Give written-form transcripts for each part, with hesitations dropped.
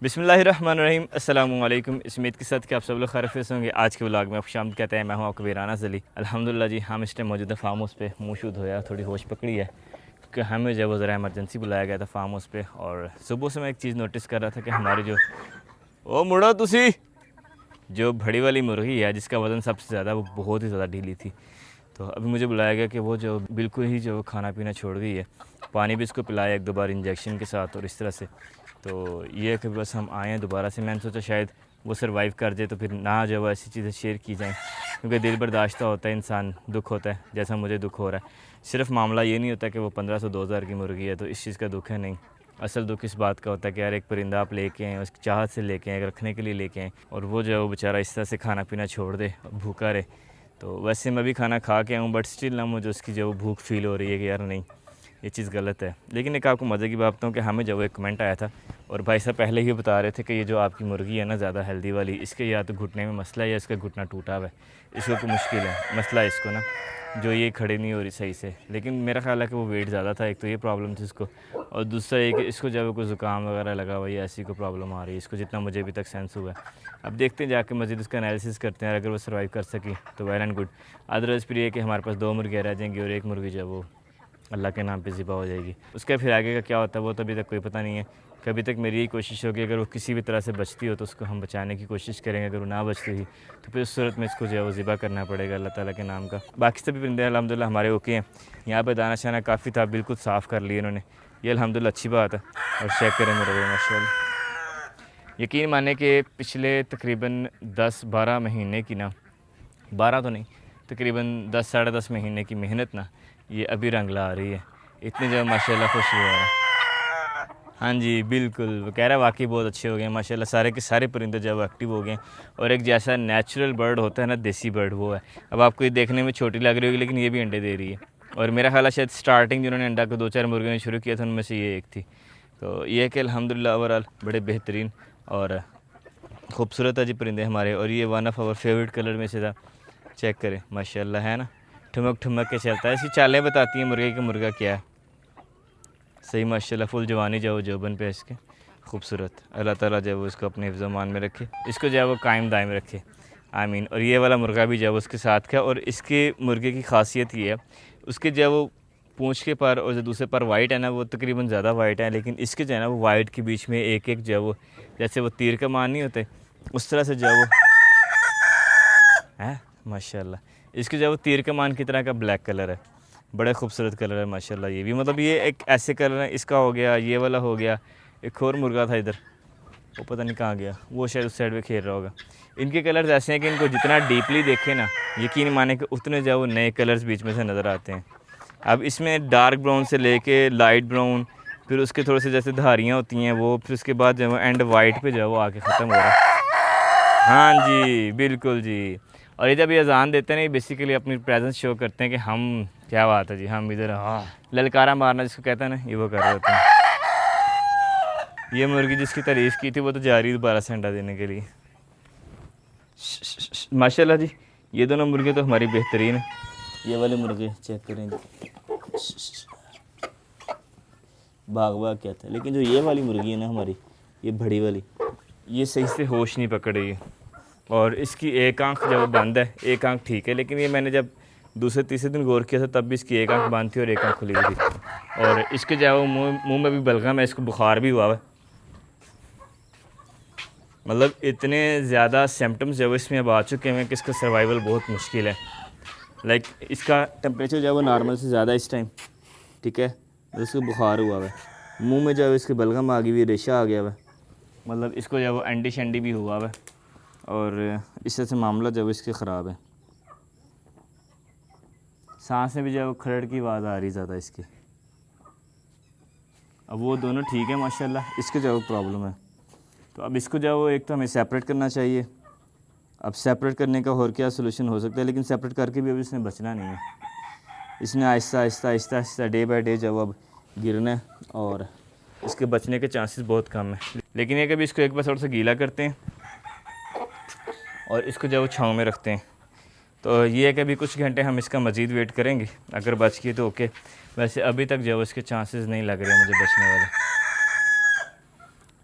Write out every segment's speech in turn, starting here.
बिस्मिल्लाहिर्रहमानिर्रहीम अस्सलामुअलैकुम। इस उम्मीद के साथ कि आप सब लोग खैरियत होंगे। आज के व्लॉग में आप शाम कहते हैं, मैं हूँ आपका वीराना अली। अल्हम्दुलिल्लाह जी, हम इस टाइम मौजूदा फार्म हाउस पे मौजूद होया, थोड़ी होश पकड़ी है क्योंकि हमें जो वो ज़रा एमरजेंसी बुलाया गया था फार्म हाउस पे। और सुबह से मैं एक चीज़ नोटिस कर रहा था कि हमारी जो ओ मुड़ा तुसी जो बड़ी वाली मुर्गी है जिसका वज़न सबसे ज़्यादा, वो बहुत ही ज़्यादा ढीली थी। तो अभी मुझे बुलाया गया कि वो जो बिल्कुल ही जो खाना पीना छोड़ गई है। पानी भी इसको पिलाया एक दो बार इंजेक्शन के साथ और इस तरह से। तो ये है कि बस हम आए हैं दोबारा से। मैंने सोचा शायद वो सर्वाइव कर जाए तो फिर ना जो है ऐसी चीज़ें शेयर की जाएँ, क्योंकि दिल बर्दाश्त होता है, इंसान दुख होता है जैसा मुझे दुख हो रहा है। सिर्फ मामला ये नहीं होता कि वो 1500-2000 की मुर्गी है तो इस चीज़ का दुख है, नहीं। असल दुख इस बात का होता है कि यार एक परिंदा आप लेके आएँ, उसकी चाहत से लेके आएँ, रखने के लिए लेके आएँ, और वो जो है वो बेचारा इस तरह से खाना पीना छोड़ दे, भूखा रहे। तो वैसे मैं भी खाना खा के आऊँ, बट स्टिल ना मुझे उसकी जो भूख फ़ील हो रही है कि यार नहीं, ये चीज़ गलत है। लेकिन एक आपको मज़े की बात बताऊँ कि हमें जब एक कमेंट आया था और भाई साहब पहले ही बता रहे थे कि ये जो आपकी मुर्गी है ना ज़्यादा हेल्दी वाली, इसके या तो घुटने में मसला है या इसका घुटना टूटा हुआ है, इसको कोई मुश्किल है, मसला है इसको ना, जो ये खड़े नहीं हो रही सही से। लेकिन मेरा ख्याल है कि वो वेट ज़्यादा था, एक तो ये प्रॉब्लम थी इसको, और दूसरा एक इसको जब कोई ज़ुकाम वगैरह लगा हुआ या ऐसी कोई प्रॉब्लम आ रही है इसको, जितना मुझे अभी तक सेंस हुआ है। अब देखते हैं जाके मज़ीद उसका एनालिसिस करते हैं, अगर वो सर्वाइव कर सकी तो वेल एंड गुड। अदरवाइज़ फिर ये कि हमारे पास 2 मुर्गियाँ रह जाएंगी और एक मुर्गी जो है वो अल्लाह के नाम पे ज़िबा हो जाएगी। उसका फिर आगे का क्या होता है वो तो अभी तक कोई पता नहीं है। कभी तक मेरी यही कोशिश होगी, अगर वो किसी भी तरह से बचती हो तो उसको हम बचाने की कोशिश करेंगे। अगर वो ना बचती हुई तो फिर उस सूरत में इसको जो है वो ज़िबा करना पड़ेगा अल्लाह ताला के नाम का। बाकी सभी परिंदे अल्हम्दुलिल्लाह हमारे ओके हैं। यहाँ पे दाना शाना काफ़ी था, बिल्कुल साफ़ कर लिए इन्होंने, ये अल्हम्दुलिल्लाह अच्छी बात है। और चेक करें मेरे माशाल्लाह, यकीन माने कि पिछले तकरीबन 10-12 महीने की ना, 12 तो नहीं, तकरीबन 10 साढ़े 10 महीने की मेहनत ना ये अभी रंग ला रही है। इतनी जो माशाल्लाह खुश हुआ है। हाँ जी, बिल्कुल, वो कह रहा है वाक़ई बहुत अच्छे हो गए हैं माशाल्लाह, सारे के सारे परिंदे जो है वो एक्टिव हो गए हैं। और एक जैसा नेचुरल बर्ड होता है ना, देसी बर्ड, वो है। अब आपको ये देखने में छोटी लग रही होगी लेकिन ये भी अंडे दे रही है। और मेरा ख़्याल है शायद स्टार्टिंग जिन्होंने अंडा को 2-4 मुर्गियों ने शुरू किया था उनमें से ये एक थी। तो ये है कि अल्हम्दुलिल्लाह ओवरऑल बड़े बेहतरीन और खूबसूरत है जी परिंदे हमारे। और ये one of our favourite colour में से था। चेक करें माशाल्लाह, है ना, ठुमक ठुमक के चलता है। इसकी चालें बताती हैं मुर्गे का मुर्गा क्या है। सही माशाल्लाह, फुल जवानी जो है जोबन पे इसके, खूबसूरत। अल्लाह ताला जो है वो इसको अपने हिफ्ज़ मान में रखे, इसको जो है वो कायम दायम रखे, आमीन। और ये वाला मुर्गा भी जो है वो उसके साथ का। और इसके मुर्गे की खासियत ये है, उसके जो है वो पूँछ के पर और जो दूसरे पर वाइट है ना, वो तकरीबन ज़्यादा वाइट है, लेकिन इसके जो है ना वो वाइट के बीच में एक एक जो है वो, जैसे वो तीर कमान नहीं होते उस तरह से जो है वो है माशाल्लाह, इसके जो है वो तीर कमान की तरह का ब्लैक कलर है। बड़ा खूबसूरत कलर है माशाल्लाह ये भी, मतलब ये एक ऐसे कलर है। इसका हो गया, ये वाला हो गया, एक और मुर्गा था इधर, वो पता नहीं कहाँ गया, वो शायद उस साइड पे खेल रहा होगा। इनके कलर्स ऐसे हैं कि इनको जितना डीपली देखें ना, यकीन माने कि उतने जो वो नए कलर्स बीच में से नज़र आते हैं। अब इसमें डार्क ब्राउन से लेके लाइट ब्राउन, फिर उसके थोड़े से जैसे धारियाँ होती हैं वो, फिर उसके बाद जो है एंड वाइट पे जो है वो आके ख़त्म हो रहा है। हाँ जी, बिल्कुल जी। और ये जब ये अज़ान देते हैं ना, ये बेसिकली अपनी प्रेजेंस शो करते हैं कि हम, क्या बात है जी, हम इधर, हाँ, ललकारा मारना जिसको कहते हैं ना, ये वो कर रहे होते हैं। ये मुर्गी जिसकी तारीफ़ की थी वो तो जा रही दोबारा से अंडा देने के लिए। माशाल्लाह जी, ये दोनों मुर्गे तो हमारी बेहतरीन है। ये वाले मुर्गे चेक करें, भाग भाग क्या था। लेकिन जो ये वाली मुर्गी है ना हमारी, ये बड़ी वाली, ये सही से होश नहीं पकड़ रही है। और इसकी एक आंख जब बंद है, एक आंख ठीक है, लेकिन ये मैंने जब दूसरे तीसरे दिन गौर किया था तब भी इसकी एक आंख बंद थी और एक आंख खुली हुई थी। और इसके जो है वो मुँह में भी बलगम है, इसको बुखार भी हुआ है। मतलब इतने ज़्यादा सिम्टम्स जो है इसमें अब आ चुके हैं कि इसका सर्वाइवल बहुत मुश्किल है। लाइक इसका टेम्परेचर जो है वो नॉर्मल से ज़्यादा इस टाइम, ठीक है, इसको बुखार हुआ है, मुंह में जो है इसके बलगम आ गई हुई, रेशा आ गया हुआ, मतलब इसको जो है वो एंडी शंडी भी हुआ है। और इस तरह से मामला जो है इसके ख़राब है। सांस में भी जो है वो खरड़ की आवाज़ आ रही ज़्यादा इसकी। अब वो दोनों ठीक है माशाल्लाह, इसके जो है प्रॉब्लम है। तो अब इसको जो है वो एक तो हमें सेपरेट करना चाहिए। अब सेपरेट करने का और क्या सोल्यूशन हो सकता है, लेकिन सेपरेट करके भी अभी इसने बचना नहीं है। इसने Aahista Aahista Aahista Aahista day by day जब अब गिरना है और इसके बचने के चांसेस बहुत कम है। लेकिन ये कभी इसको एक बार थोड़ा सा गीला करते हैं और इसको जब वो छाँव में रखते हैं। तो ये है कि अभी कुछ घंटे हम इसका मज़ीद वेट करेंगे, अगर बच गई तो ओके। वैसे अभी तक जो इसके चांसेस नहीं लग रहे मुझे बचने वाले।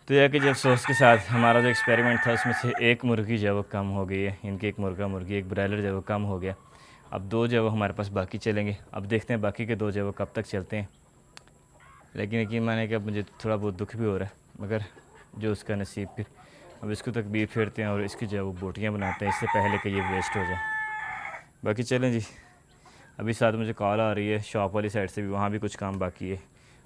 तो यह कि जब सॉस के साथ हमारा जो एक्सपेरिमेंट था उसमें से एक मुर्गी जो है वो कम हो गई है, इनकी एक मुर्गी एक ब्रायलर जो है वो कम हो गया। अब 2 जो है वो हमारे पास बाकी चलेंगे। अब देखते हैं बाकी के 2 जो है वो कब तक चलते हैं। लेकिन यकीन माने कि अब मुझे थोड़ा बहुत दुख भी हो रहा है, मगर जो उसका नसीब। फिर अब इसको तक बीफ फेरते हैं और इसकी जो है वो बोटियाँ बनाते हैं, इससे पहले कि ये वेस्ट हो जाए। बाकी चलें जी। अभी साथ मुझे कॉल आ रही है शॉप वाली साइड से भी, वहाँ भी कुछ काम बाकी है।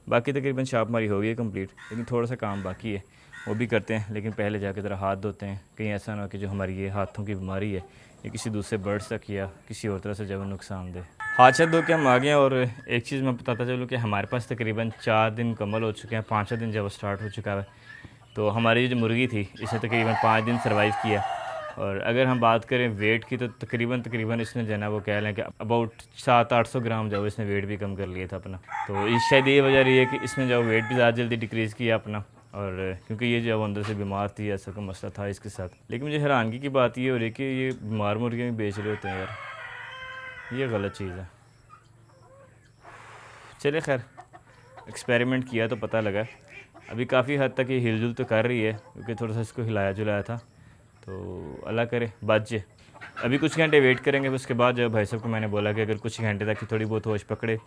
बाकी तकरीबन शॉप हमारी हो गई है कंप्लीट, लेकिन थोड़ा सा काम बाकी है, वो भी करते हैं। लेकिन पहले जाकर ज़रा हाथ धोते हैं, कहीं ऐसा ना हो कि जो हमारी ये हाथों की बीमारी है ये किसी दूसरे बर्ड तक या किसी और तरह से जब नुकसान दे। हाथ छत धो के हम आ गए हैं। और एक चीज़ मैं बताता चलूँ कि हमारे पास तकरीबन 4 दिन मुकम्मल हो चुके हैं, 5वां दिन जब स्टार्ट हो चुका है। तो हमारी जो मुर्गी थी इसने तकरीबन 5 दिन सर्वाइव किया। और अगर हम बात करें वेट की तो तकरीबन इसने जो है ना वो कह लें कि अबाउट 700-800 ग्राम जो इसने वेट भी कम कर लिया था अपना। तो इस शायद ये वजह रही है कि इसने जो वेट भी ज़्यादा जल्दी डिक्रीज़ किया अपना। और क्योंकि ये जो अंदर से बीमार थी, ऐसा का मसला था इसके साथ। लेकिन मुझे हैरानगी की बात ये हो रही है कि ये बीमार मुर्गियाँ भी बेच रहे होते हैं यार, ये गलत चीज़ है। चले खैर, एक्सपेरिमेंट किया तो पता लगा। अभी काफ़ी हद तक ये हिलजुल तो कर रही है, क्योंकि थोड़ा सा इसको हिलाया जुलाया था। तो अल्लाह करे बच जाए। अभी कुछ घंटे वेट करेंगे, उसके बाद जो भाई साहब को मैंने बोला कि अगर कुछ घंटे तक थोड़ी बहुत होश पकड़े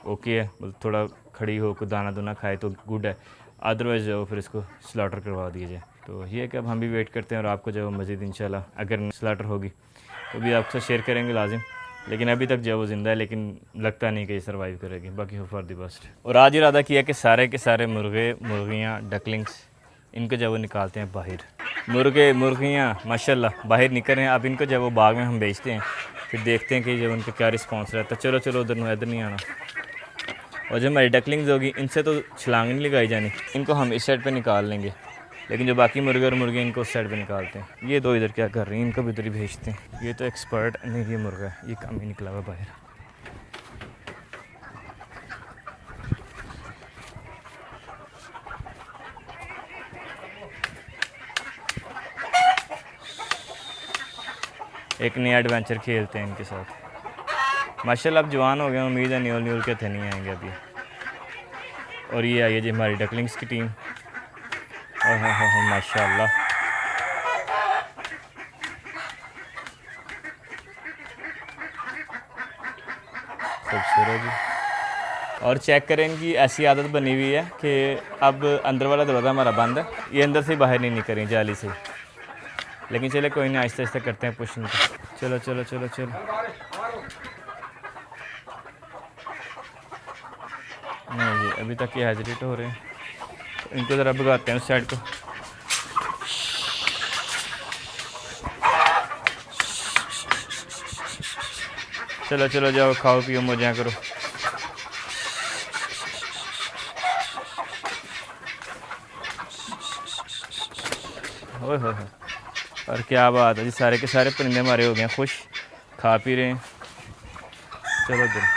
ओके है, मतलब थोड़ा खड़ी हो, कुछ दाना दूना खाए तो गुड है, अदरवाइज़ जो फिर इसको स्लाटर करवा दिया जाए। तो ये है कि अब हम भी वेट करते हैं और आपको जो मज़ीद इंशाल्लाह अगर स्लाटर होगी तो भी आपसे शेयर करेंगे लाजिम। लेकिन अभी तक जो वो ज़िंदा है, लेकिन लगता नहीं कि ये सर्वाइव करेगी। बाकी हो फॉर द बेस्ट। और आज इरादा किया कि सारे के सारे मुर्गियाँ डकलिंग्स इनको जब वो निकालते हैं बाहर। मुर्गियाँ माशाल्लाह बाहर निकल रहे हैं। अब इनको जब वो बाग में हम बेचते हैं, फिर देखते हैं कि जब उनका क्या रिस्पांस रहता है। चलो चलो इधर नहीं आना। और जो हमारी डकलिंग्स होगी इनसे तो छलांग नहीं लगाई जानी, इनको हम इस साइड पे निकाल लेंगे। लेकिन जो बाकी मुर्गे और मुर्गे इनको उस साइड पे निकालते हैं। ये 2 इधर क्या कर रही हैं, इनको भी इधर ही भेजते हैं। ये तो एक्सपर्ट नहीं, ये मुर्गा है, ये काम ही निकला हुआ बाहर। एक नया एडवेंचर खेलते हैं इनके साथ। माशाल्लाह अब जवान हो गए, उम्मीद है न्यूल के थे नहीं आएंगे अभी। और ये आई है जी हमारी डकलिंग्स की टीम। और हाँ माशाल्लाह, खूबसूरत जी। और चेक करें, इनकी ऐसी आदत बनी हुई है कि अब अंदर वाला दरवाज़ा हमारा बंद है, ये अंदर से बाहर नहीं निकल रही जाली से। लेकिन चले कोई नहीं, आहिस्ता आहिस्ता करते हैं पुश इनको। चलो चलो चलो चलो। नहीं जी अभी तक ये हेजिटेट हो रहे हैं, तो इनको ज़रा भगाते हैं उस साइड को। चलो चलो जाओ, खाओ पियो मजा करो। ओए हो, और क्या बात है जी, सारे के सारे परिंदे हमारे हो गए हैं खुश, खा पी रहे हैं। चलो इधर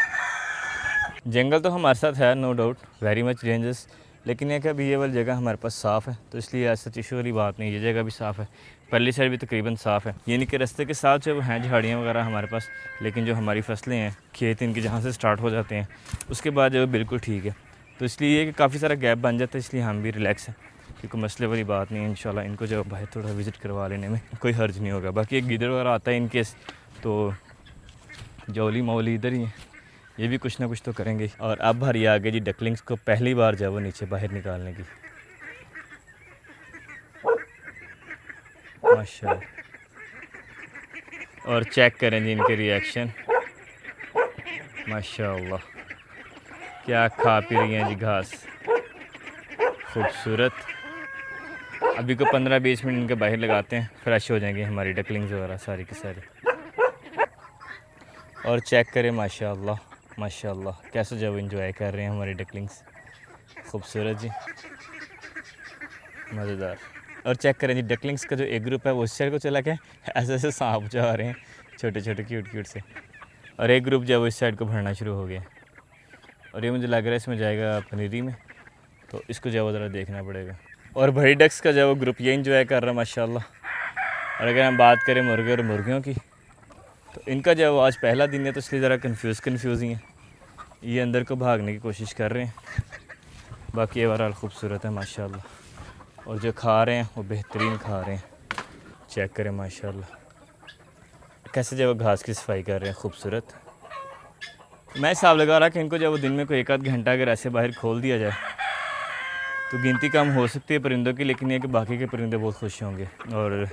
जंगल तो हमारे साथ है, no doubt, very much dangerous. लेकिन यह कि अभी ये वाली जगह हमारे पास साफ़ है, तो इसलिए ऐसा इशू वाली बात नहीं, ये जगह भी साफ़ है। पहली साइड भी तकरीबन साफ़ है, यानी कि रास्ते के साथ जो हैं झाड़ियाँ वगैरह हमारे पास। लेकिन जो हमारी फसलें हैं, खेत इनके जहाँ से स्टार्ट हो जाते हैं, उसके बाद जो बिल्कुल ठीक है। तो इसलिए कि काफ़ी सारा गैप बन जाता है, इसलिए हम भी रिलैक्स हैं, क्योंकि मसले वाली बात नहीं है। इंशाल्लाह इनको जो बाहर थोड़ा विज़िट करवा लेने में कोई हर्ज नहीं होगा। बाकी एक गिदड़ वगैरह आता है इनकेस, तो जौली मौली इधर ही है, ये भी कुछ ना कुछ तो करेंगे। और अब हरी आ गई जी डकलिंग्स को पहली बार जब वो नीचे बाहर निकालने की। माशाल्लाह, और चेक करें जी इनके रिएक्शन, माशाल्लाह क्या खा पी रही हैं जी घास, खूबसूरत। अभी को 15-20 मिनट इनके बाहर लगाते हैं, फ्रेश हो जाएंगे हमारी डकलिंग्स वगैरह सारी की सारी। और चेक करें माशाल्लाह माशाल्लाह कैसे जब इंजॉय कर रहे हैं हमारी डकलिंग्स, खूबसूरत जी, मज़ेदार। और चेक करें जी डकलिंग्स का जो एक ग्रुप है वो उस साइड को चला के ऐसे ऐसे सांप जा रहे हैं छोटे छोटे क्यूट से, और एक ग्रुप जो है वो इस साइड को भरना शुरू हो गया। और ये मुझे लग रहा है इसमें जाएगा पनीरी में, तो इसको जो है वो ज़रा देखना पड़ेगा। और बड़ी डक्स का जो है वो ग्रुप ये इंजॉय कर रहा है माशाल्लाह। और अगर हम बात करें मुर्गे और मुर्गियों की, तो इनका जो है वो आज पहला दिन है, तो इसलिए ज़रा कन्फ्यूज़ ही है, ये अंदर को भागने की कोशिश कर रहे हैं। बाकी ये ओवरऑल खूबसूरत है माशाल्लाह। और जो खा रहे हैं वो बेहतरीन खा रहे हैं। चेक करें माशाल्लाह कैसे जब वो घास की सफाई कर रहे हैं, खूबसूरत। मैं हिसाब लगा रहा कि इनको जब वो दिन में कोई एक आध घंटा अगर ऐसे बाहर खोल दिया जाए तो गिनती कम हो सकती है परिंदों की, लेकिन ये कि बाकी के परिंदे बहुत खुश होंगे और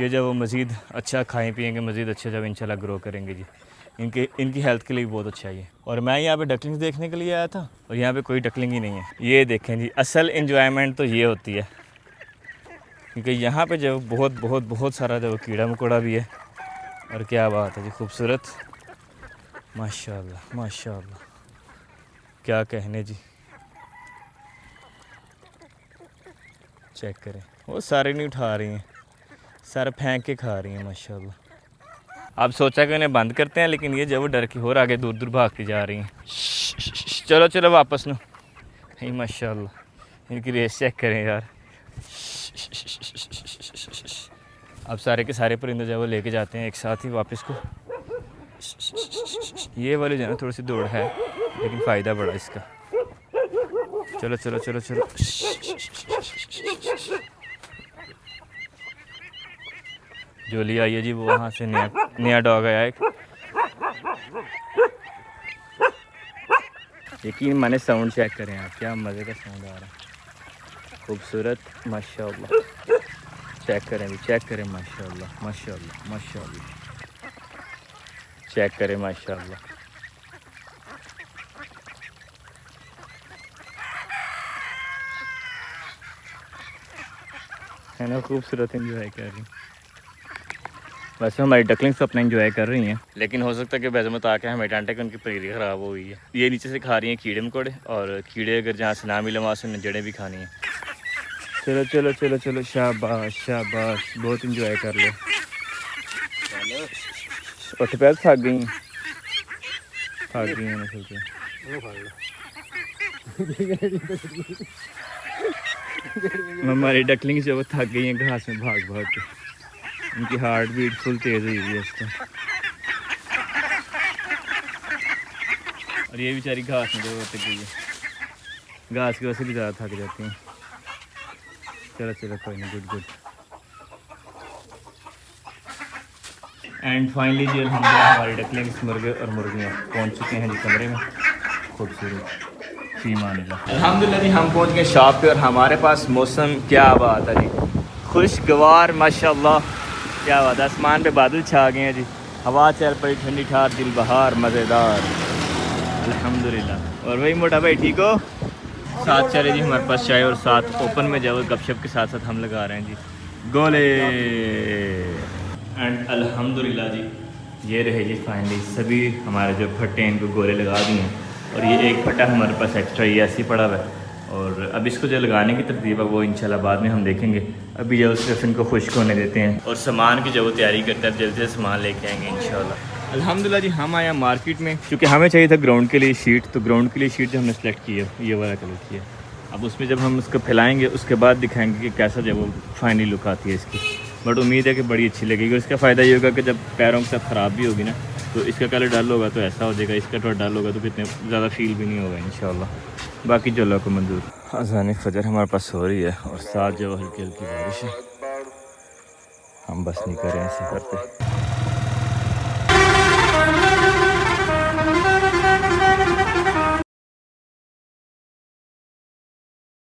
ये जब वो मज़ीद अच्छा खाएँ पिएंगे, मज़ीद अच्छा जब इंशाल्लाह ग्रो करेंगे जी। इनकी हेल्थ के लिए भी बहुत अच्छा है। और मैं यहाँ पे डकलिंग्स देखने के लिए आया था और यहाँ पे कोई डकलिंग ही नहीं है। ये देखें जी, असल एंजॉयमेंट तो ये होती है क्योंकि यहाँ पे जो बहुत बहुत बहुत सारा जो कीड़ा मकोड़ा भी है। और क्या बात है जी, खूबसूरत माशाल्लाह माशाल्लाह, क्या कहने जी। चेक करें, वो सारे नहीं उठा रही हैं, सारे फेंक के खा रही हैं माशाल्लाह। आप सोचा कि उन्हें बंद करते हैं, लेकिन ये जब वो डर की और आगे दूर दूर भागती जा रही हैं। चलो चलो वापस नो। नहीं माशाल्लाह, इनकी रेस चेक करें यार। अब सारे के सारे परिंदे जब वो लेके जाते हैं एक साथ ही वापस को। ये वाली जो है थोड़ी सी दौड़ है, लेकिन फ़ायदा बड़ा इसका। चलो चलो चलो चलो। जोली आई है जी, वो वहाँ से नया डॉग आया एक। यकीन माने साउंड चेक करें आप, क्या मज़े का साउंड आ रहा है, खूबसूरत माशाल्लाह। चेक करें भी, चेक करें माशाल्लाह माशाल्लाह माशाल्लाह। चेक करें माशाल्लाह। है ना, खूबसूरत एंजॉय कर रही। वैसे हमारी डकलिंग्स अपना एंजॉय कर रही हैं, लेकिन हो सकता है कि बेज़मत आके हमें डांटे कि उनकी पनीरी ख़राब हो गई है। ये नीचे से खा रही हैं कीड़े मकोड़े, और कीड़े अगर जहाँ से ना मिले वहाँ से उन्हें जड़ें भी खानी हैं। चलो चलो चलो चलो, शाबाश शाबाश, बहुत इंजॉय कर लो। उठ पे थक गई, थक गई हैं नसल के। हमारी डकलिंग जो वो थक गई हैं घास में भाग भाग के, उनकी हार्ट बीट फुल तेज़ हुई है इसका। और ये बेचारी घास में जो थक गई है, घास की वजह से भी ज़्यादा थक जाती हैं। चलो चलो कोई नहीं, गुड गुड। एंड फाइनली जी अल्हम्दुलिल्लाह हमारी डकलिंग्स, मुर्गे और मुर्गियाँ पहुँच चुके हैं जी कमरे में। खूबसूरत अल्हम्दुलिल्लाह जी, हम पहुँच गए शॉप पे और हमारे पास मौसम क्या बात है जी, खुशगवार माशाल्लाह, क्या बात है। आसमान पे बादल छा गए हैं जी, हवा चल पड़ी ठंडी ठार, दिल बहार मज़ेदार अल्हम्दुलिल्लाह। और वही मोटा भाई ठीक हो, साथ चले जी हमारे पास चाय, और साथ ओपन में जब गपशप के साथ साथ हम लगा रहे हैं जी गोले। एंड अल्हम्दुलिल्लाह जी, ये रहे जी फाइनली सभी हमारे जो फट्टे हैं, इनको गोले लगा दिए हैं। और ये एक फटा हमारे पास एक्स्ट्रा ये ऐसे ही पड़ा हुआ है, और अब इसको जो लगाने की तरतीब है वो इंशाल्लाह बाद में हम देखेंगे। अभी जो सिर्फ इनको खुश्क होने देते हैं और सामान की जो वो तैयारी करते हैं, जल्दी से सामान लेके आएंगे इंशाल्लाह। अल्हम्दुलिल्लाह जी, हम आए मार्केट में क्योंकि हमें चाहिए था ग्राउंड के लिए शीट, तो ग्राउंड के लिए शीट जो हमने सेलेक्ट की है ये वाला कलर की है। अब उसमें जब हम उसको फैलाएंगे उसके बाद दिखाएंगे कि कैसा जब वो फाइनली लुक आती है इसकी। बट उम्मीद है कि बड़ी अच्छी लगेगी। इसका फ़ायदा ये होगा कि जब पैरों के साथ ख़राब भी होगी ना, तो इसका कलर डल होगा तो ऐसा हो जाएगा, इसका थोड़ा डल होगा तो कितने ज़्यादा फील भी नहीं होगा इंशाल्लाह। बाकी जो अल्लाह को मंजूर। अज़ान फजर हमारे पास हो रही है और साथ जो हल्की हल्की बारिश है। हम बस नहीं कर रहे हैं सफ़र पे।